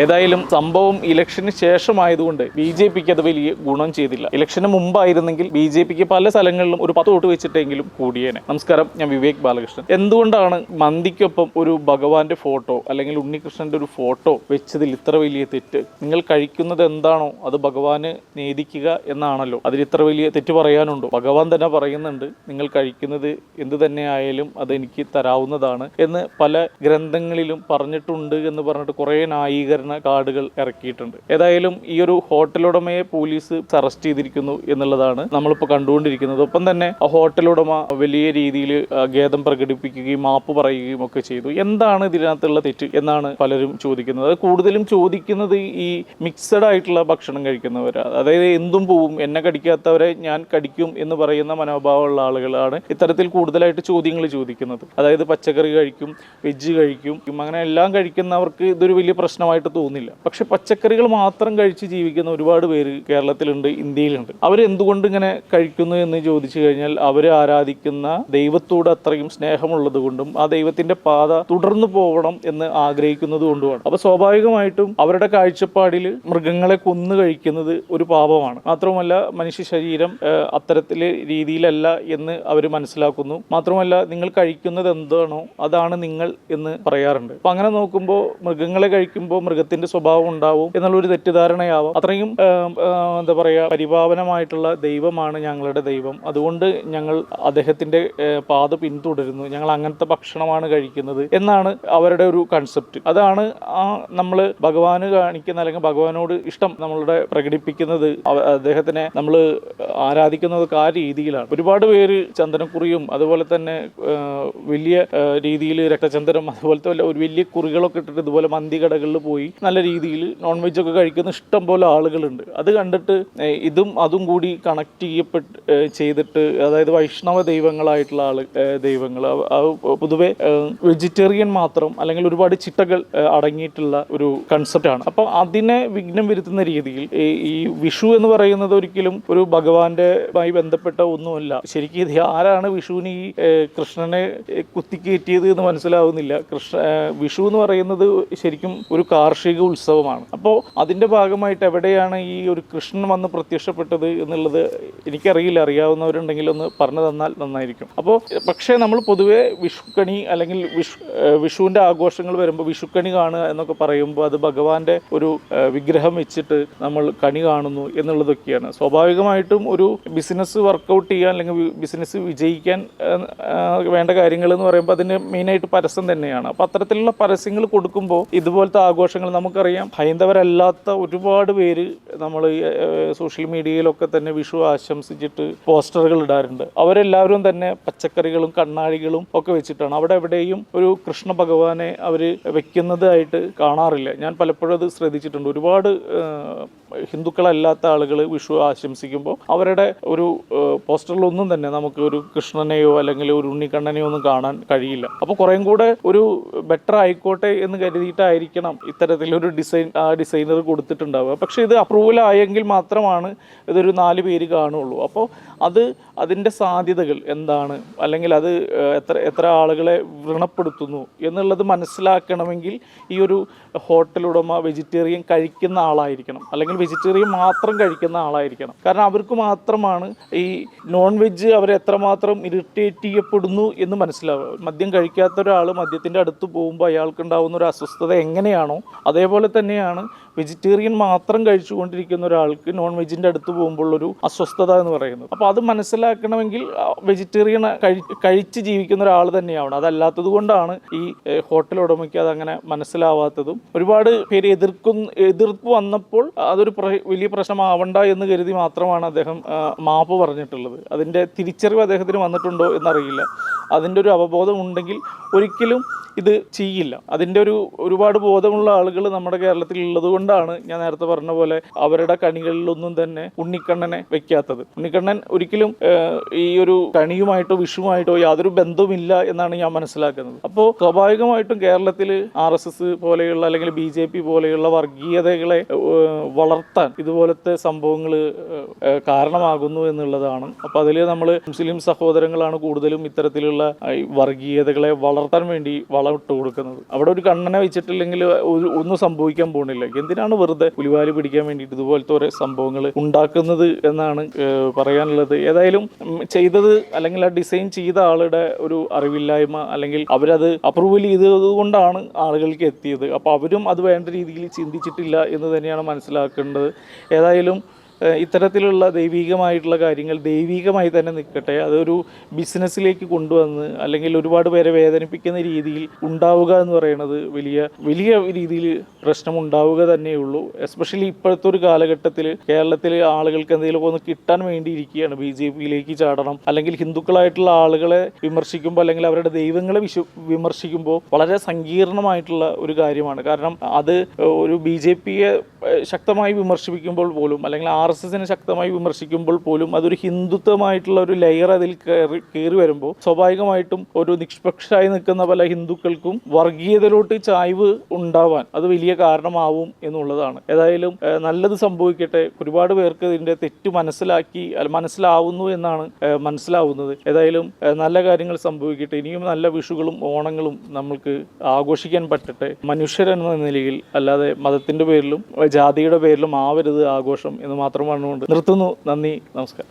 ഏതായാലും സംഭവം ഇലക്ഷന് ശേഷമായതുകൊണ്ട് BJPക്ക് അത് വലിയ ഗുണം ചെയ്തില്ല. ഇലക്ഷന് മുമ്പായിരുന്നെങ്കിൽ BJPക്ക് പല സ്ഥലങ്ങളിലും ഒരു 10 വോട്ട് വെച്ചിട്ടെങ്കിലും കൂടിയേനെ. നമസ്കാരം, ഞാൻ വിവേക് ബാലകൃഷ്ണൻ. എന്തുകൊണ്ടാണ് മന്തിക്കൊപ്പം ഒരു ഭഗവാന്റെ ഫോട്ടോ അല്ലെങ്കിൽ ഉണ്ണികൃഷ്ണന്റെ ഒരു ഫോട്ടോ വെച്ചതിൽ ഇത്ര വലിയ തെറ്റ്? നിങ്ങൾ കഴിക്കുന്നത് എന്താണോ അത് ഭഗവാന് നേദിക്കുക എന്നാണല്ലോ. അതിൽ ഇത്ര വലിയ തെറ്റ് പറയാനുണ്ടോ? ഭഗവാൻ തന്നെ പറയുന്നുണ്ട്, നിങ്ങൾ കഴിക്കുന്നത് എന്ത് തന്നെ ആയാലും അതെനിക്ക് തരാവുന്നതാണ് എന്ന് പല ഗ്രന്ഥങ്ങളിലും പറഞ്ഞിട്ടുണ്ട് എന്ന് പറഞ്ഞിട്ട് കുറേ ന്യായീകരണം കാർഡുകൾ ഇറക്കിയിട്ടുണ്ട്. ഏതായാലും ഈ ഒരു ഹോട്ടലുടമയെ പോലീസ് അറസ്റ്റ് ചെയ്തിരിക്കുന്നു എന്നുള്ളതാണ് നമ്മളിപ്പോൾ കണ്ടുകൊണ്ടിരിക്കുന്നത്. ഒപ്പം തന്നെ ആ ഹോട്ടലുടമ വലിയ രീതിയിൽ ഖേദം പ്രകടിപ്പിക്കുകയും മാപ്പ് പറയുകയും ഒക്കെ ചെയ്തു. എന്താണ് ഇതിനകത്തുള്ള തെറ്റ് എന്നാണ് പലരും ചോദിക്കുന്നത്. അത് കൂടുതലും ചോദിക്കുന്നത് ഈ മിക്സഡ് ആയിട്ടുള്ള ഭക്ഷണം കഴിക്കുന്നവരാണ്. അതായത് എന്തും പോവും, എന്നെ കടിക്കാത്തവരെ ഞാൻ കടിക്കും എന്ന് പറയുന്ന മനോഭാവമുള്ള ആളുകളാണ് ഇത്തരത്തിൽ കൂടുതലായിട്ട് ചോദ്യങ്ങൾ ചോദിക്കുന്നത്. അതായത് പച്ചക്കറി കഴിക്കും, വെജ് കഴിക്കും, അങ്ങനെ എല്ലാം കഴിക്കുന്നവർക്ക് ഇതൊരു വലിയ പ്രശ്നമായിട്ട് തോന്നില്ല. പക്ഷെ പച്ചക്കറികൾ മാത്രം കഴിച്ച് ജീവിക്കുന്ന ഒരുപാട് പേര് കേരളത്തിലുണ്ട്, ഇന്ത്യയിലുണ്ട്. അവരെന്തുകൊണ്ട് ഇങ്ങനെ കഴിക്കുന്നു എന്ന് ചോദിച്ചു കഴിഞ്ഞാൽ അവർ ആരാധിക്കുന്ന ദൈവത്തോട് അത്രയും സ്നേഹമുള്ളത് കൊണ്ടും ആ ദൈവത്തിന്റെ പാത തുടർന്നു പോകണം എന്ന് ആഗ്രഹിക്കുന്നത് കൊണ്ടുമാണ്. അപ്പൊ സ്വാഭാവികമായിട്ടും അവരുടെ കാഴ്ചപ്പാടിൽ മൃഗങ്ങളെ കൊന്നു കഴിക്കുന്നത് ഒരു പാപമാണ്. മാത്രമല്ല മനുഷ്യ ശരീരം അത്തരത്തിലെ രീതിയിലല്ല എന്ന് അവർ മനസ്സിലാക്കുന്നു. മാത്രമല്ല നിങ്ങൾ കഴിക്കുന്നത് എന്താണോ അതാണ് നിങ്ങൾ എന്ന് പറയാറുണ്ട്. അപ്പൊ അങ്ങനെ നോക്കുമ്പോൾ മൃഗങ്ങളെ കഴിക്കുമ്പോൾ മൃഗത്തിന്റെ സ്വഭാവം ഉണ്ടാവും എന്നുള്ളൊരു തെറ്റിദ്ധാരണയാവാം. അത്രയും എന്താ പറയുക, പരിപാവനമായിട്ടുള്ള ദൈവമാണ് ഞങ്ങളുടെ ദൈവം, അതുകൊണ്ട് ഞങ്ങൾ അദ്ദേഹത്തിന്റെ പാത പിന്തുടരുന്നു, ഞങ്ങൾ അങ്ങനത്തെ ഭക്ഷണമാണ് കഴിക്കുന്നത് എന്നാണ് അവരുടെ ഒരു കൺസെപ്റ്റ്. അതാണ് നമ്മൾ ഭഗവാന് കാണിക്കുന്ന അല്ലെങ്കിൽ ഭഗവാനോട് ഇഷ്ടം നമ്മളുടെ പ്രകടിപ്പിക്കുന്നത്, അദ്ദേഹത്തിനെ നമ്മൾ ആരാധിക്കുന്നതൊക്കെ ആ രീതിയിലാണ്. ഒരുപാട് പേര് ചന്ദനക്കുറിയും അതുപോലെ തന്നെ വലിയ രീതിയിൽ രക്തചന്ദനം അതുപോലത്തെ ഒരു വലിയ കുറികളൊക്കെ ഇട്ടിട്ട് ഇതുപോലെ മന്തി കടകളിൽ പോയി നല്ല രീതിയിൽ നോൺ വെജ് ഒക്കെ കഴിക്കുന്ന ഇഷ്ടം പോലെ ആളുകളുണ്ട്. അത് കണ്ടിട്ട് അതും കൂടി കണക്ട് ചെയ്തിട്ട്, അതായത് വൈഷ്ണവ ദൈവങ്ങളായിട്ടുള്ള ദൈവങ്ങൾ പൊതുവെ വെജിറ്റേറിയൻ മാത്രം അല്ലെങ്കിൽ ഒരുപാട് ചിട്ടകൾ അടങ്ങിയിട്ടുള്ള ഒരു കൺസെപ്റ്റാണ്. അപ്പം അതിനെ വിഘ്നം വരുത്തുന്ന രീതിയിൽ ഈ വിഷു എന്ന് പറയുന്നത് ഒരിക്കലും ഒരു ഭഗവാന്റെമായി ബന്ധപ്പെട്ട ഒന്നുമല്ല. ശരിക്കും ഇത് ആരാണ് വിഷുവിന് ഈ കൃഷ്ണനെ കുത്തിക്കയറ്റിയത് എന്ന് മനസ്സിലാവുന്നില്ല. വിഷു എന്ന് പറയുന്നത് ശരിക്കും ഒരു കാർഷിക ഉത്സവമാണ്. അപ്പോൾ അതിന്റെ ഭാഗമായിട്ട് എവിടെയാണ് ഈ ഒരു കൃഷ്ണൻ വന്ന് പ്രത്യക്ഷപ്പെട്ടത് എന്നുള്ളത് എനിക്കറിയില്ല. അറിയാവുന്നവരുണ്ടെങ്കിൽ ഒന്ന് പറഞ്ഞു തന്നാൽ നന്നായിരിക്കും. അപ്പോൾ പക്ഷേ നമ്മൾ പൊതുവെ വിഷുക്കണി അല്ലെങ്കിൽ വിഷുവിന്റെ ആഘോഷങ്ങൾ വരുമ്പോൾ വിഷുക്കണി കാണുക എന്നൊക്കെ പറയുമ്പോൾ അത് ഭഗവാന്റെ ഒരു വിഗ്രഹം വെച്ചിട്ട് നമ്മൾ കണി കാണുന്നു എന്നുള്ളതൊക്കെയാണ്. സ്വാഭാവികമായിട്ടും ഒരു ബിസിനസ് വർക്കൗട്ട് ചെയ്യാൻ അല്ലെങ്കിൽ ബിസിനസ് വിജയിക്കാൻ വേണ്ട കാര്യങ്ങൾ എന്ന് പറയുമ്പോൾ അതിന് മെയിനായിട്ട് പരസ്യം തന്നെയാണ്. അപ്പോൾ അത്തരത്തിലുള്ള പരസ്യങ്ങൾ കൊടുക്കുമ്പോൾ ഇതുപോലത്തെ ആഘോഷങ്ങൾ നമുക്കറിയാം, ഹൈന്ദവരല്ലാത്ത ഒരുപാട് പേര് നമ്മൾ സോഷ്യൽ മീഡിയയിലൊക്കെ തന്നെ വിഷു ആശംസിച്ചിട്ട് പോസ്റ്ററുകൾ ഇടാറുണ്ട്. അവരെല്ലാവരും തന്നെ പച്ചക്കറികളും കണ്ണാടികളും ഒക്കെ വെച്ചിട്ടാണ്. അവിടെ എവിടെയും ഒരു കൃഷ്ണ ഭഗവാനെ അവർ വെക്കുന്നതായിട്ട് കാണാറില്ല. ഞാൻ പലപ്പോഴും അത് ശ്രദ്ധിച്ചിട്ടുണ്ട്. ഒരുപാട് ഹിന്ദുക്കളല്ലാത്ത ആളുകൾ വിഷു ആശംസിക്കുമ്പോൾ അവരുടെ ഒരു പോസ്റ്ററിലൊന്നും തന്നെ നമുക്ക് ഒരു കൃഷ്ണനെയോ അല്ലെങ്കിൽ ഒരു ഉണ്ണിക്കണ്ണനെയോ ഒന്നും കാണാൻ കഴിയില്ല. അപ്പോൾ കുറേം കൂടെ ഒരു ബെറ്റർ ആയിക്കോട്ടെ എന്ന് കരുതിയിട്ടായിരിക്കണം ഇത്തരത്തിലൊരു ഡിസൈനർ കൊടുത്തിട്ടുണ്ടാവുക. പക്ഷെ ഇത് അപ്രൂവൽ ആയെങ്കിൽ മാത്രമാണ് ഇതൊരു 4 പേര് കാണുള്ളൂ. അപ്പോൾ അതിൻ്റെ സാധ്യതകൾ എന്താണ്, അല്ലെങ്കിൽ അത് എത്ര ആളുകളെ വ്രണപ്പെടുത്തുന്നു എന്നുള്ളത് മനസ്സിലാക്കണമെങ്കിൽ ഈ ഒരു ഹോട്ടൽ ഉടമ വെജിറ്റേറിയൻ കഴിക്കുന്ന ആളായിരിക്കണം, അല്ലെങ്കിൽ വെജിറ്റേറിയൻ മാത്രം കഴിക്കുന്ന ആളായിരിക്കണം. കാരണം അവർക്ക് മാത്രമാണ് ഈ നോൺ വെജ് അവരെ എത്രമാത്രം ഇറിറ്റേറ്റ് ചെയ്യപ്പെടുന്നു എന്ന് മനസ്സിലാവുക. മദ്യം കഴിക്കാത്ത ഒരാൾ മദ്യത്തിൻ്റെ അടുത്ത് പോകുമ്പോൾ അയാൾക്കുണ്ടാവുന്ന ഒരു അസ്വസ്ഥത എങ്ങനെയാണോ അതേപോലെ തന്നെയാണ് വെജിറ്റേറിയൻ മാത്രം കഴിച്ചുകൊണ്ടിരിക്കുന്ന ഒരാൾക്ക് നോൺ വെജിൻ്റെ അടുത്ത് പോകുമ്പോഴൊരു അസ്വസ്ഥത എന്ന് പറയുന്നത്. അപ്പോൾ അത് മനസ്സിലാക്കണമെങ്കിൽ വെജിറ്റേറിയൻ കഴിച്ച് ജീവിക്കുന്ന ഒരാൾ തന്നെയാവണം. അതല്ലാത്തത് കൊണ്ടാണ് ഈ ഹോട്ടൽ ഉടമയ്ക്ക് അതങ്ങനെ മനസ്സിലാവാത്തതും. ഒരുപാട് പേര് എതിർപ്പ് വന്നപ്പോൾ അതൊരു വലിയ പ്രശ്നമാവണ്ട എന്ന് കരുതി മാത്രമാണ് അദ്ദേഹം മാപ്പ് പറഞ്ഞിട്ടുള്ളത്. അതിൻ്റെ തിരിച്ചറിവ് അദ്ദേഹത്തിന് വന്നിട്ടുണ്ടോ എന്നറിയില്ല. അതിൻ്റെ ഒരു അവബോധം ഉണ്ടെങ്കിൽ ഒരിക്കലും ഇത് ചെയ്യില്ല. അതിൻ്റെ ഒരുപാട് ബോധമുള്ള ആളുകൾ നമ്മുടെ കേരളത്തിൽ ഉള്ളത് കൊണ്ടാണ് ഞാൻ നേരത്തെ പറഞ്ഞ പോലെ അവരുടെ കണികളിലൊന്നും തന്നെ ഉണ്ണിക്കണ്ണനെ വെക്കാത്തത്. ഉണ്ണിക്കണ്ണൻ ഒരിക്കലും ഈ ഒരു കണിയുമായിട്ടോ വിഷുവുമായിട്ടോ യാതൊരു ബന്ധവുമില്ല എന്നാണ് ഞാൻ മനസ്സിലാക്കുന്നത്. അപ്പോൾ സ്വാഭാവികമായിട്ടും കേരളത്തിൽ RSS പോലെയുള്ള അല്ലെങ്കിൽ BJP പോലെയുള്ള വർഗീയതകളെ വളർത്താൻ ഇതുപോലത്തെ സംഭവങ്ങൾ കാരണമാകുന്നു എന്നുള്ളതാണ്. അപ്പോൾ അതിൽ നമ്മൾ മുസ്ലിം സഹോദരങ്ങളാണ് കൂടുതലും ഇത്തരത്തിലുള്ള വർഗീയതകളെ വളർത്താൻ വേണ്ടി വളമിട്ട് കൊടുക്കുന്നത്. അവിടെ ഒരു കണ്ണനെ വെച്ചിട്ടില്ലെങ്കിൽ ഒന്നും സംഭവിക്കാൻ പോകുന്നില്ല. എന്തിനാണ് വെറുതെ പുലിവാല് പിടിക്കാൻ വേണ്ടിയിട്ട് ഇതുപോലത്തെ ഓരോ സംഭവങ്ങൾ ഉണ്ടാക്കുന്നത് എന്നാണ് പറയാനുള്ളത്. ഏതായാലും ചെയ്തത് അല്ലെങ്കിൽ ആ ഡിസൈൻ ചെയ്ത ആളുടെ ഒരു അറിവില്ലായ്മ അല്ലെങ്കിൽ അവരത് അപ്രൂവൽ ചെയ്തത് കൊണ്ടാണ് ആളുകൾക്ക് എത്തിയത്. അപ്പോൾ അവരും അത് വേണ്ട രീതിയിൽ ചിന്തിച്ചിട്ടില്ല എന്ന് തന്നെയാണ് മനസ്സിലാക്കേണ്ടത്. ഏതായാലും ഇത്തരത്തിലുള്ള ദൈവികമായിട്ടുള്ള കാര്യങ്ങൾ ദൈവികമായി തന്നെ നിൽക്കട്ടെ. അതൊരു ബിസിനസ്സിലേക്ക് കൊണ്ടുവന്ന് അല്ലെങ്കിൽ ഒരുപാട് പേരെ വേദനിപ്പിക്കുന്ന രീതിയിൽ ഉണ്ടാവുക എന്ന് പറയുന്നത് വലിയ രീതിയിൽ പ്രശ്നം ഉണ്ടാവുക തന്നെയുള്ളൂ. എസ്പെഷ്യലി ഇപ്പോഴത്തെ ഒരു കാലഘട്ടത്തിൽ കേരളത്തിലെ ആളുകൾക്ക് എന്തെങ്കിലും ഒന്ന് കിട്ടാൻ വേണ്ടി ഇരിക്കുകയാണ്. BJPയിലേക്ക് ചാടണം, അല്ലെങ്കിൽ ഹിന്ദുക്കളായിട്ടുള്ള ആളുകളെ വിമർശിക്കുമ്പോൾ അല്ലെങ്കിൽ അവരുടെ ദൈവങ്ങളെ വിമർശിക്കുമ്പോൾ വളരെ സങ്കീർണമായിട്ടുള്ള ഒരു കാര്യമാണ്. കാരണം അത് ഒരു BJPയെ ശക്തമായി വിമർശിപ്പിക്കുമ്പോൾ പോലും അല്ലെങ്കിൽ RSSനെ ശക്തമായി വിമർശിക്കുമ്പോൾ പോലും അതൊരു ഹിന്ദുത്വമായിട്ടുള്ള ഒരു ലെയർ അതിൽ കയറി വരുമ്പോൾ സ്വാഭാവികമായിട്ടും ഒരു നിഷ്പക്ഷരായി നിൽക്കുന്ന പല ഹിന്ദുക്കൾക്കും വർഗീയതയിലോട്ട് ചായ്വ് ഉണ്ടാവാൻ അത് വലിയ കാരണമാവും എന്നുള്ളതാണ്. ഏതായാലും നല്ലത് സംഭവിക്കട്ടെ. ഒരുപാട് പേർക്ക് ഇതിൻ്റെ തെറ്റ് മനസ്സിലാവുന്നു എന്നാണ് മനസ്സിലാവുന്നത്. ഏതായാലും നല്ല കാര്യങ്ങൾ സംഭവിക്കട്ടെ. ഇനിയും നല്ല വിഷുകളും ഓണങ്ങളും നമ്മൾക്ക് ആഘോഷിക്കാൻ പറ്റട്ടെ. മനുഷ്യരെന്ന നിലയിൽ, അല്ലാതെ മതത്തിൻ്റെ പേരിലും ജാതിയുടെ പേരിലും ആവരുത് ആഘോഷം എന്ന് മാത്രം പറഞ്ഞുകൊണ്ട് നിർത്തുന്നു. നന്ദി, നമസ്കാരം.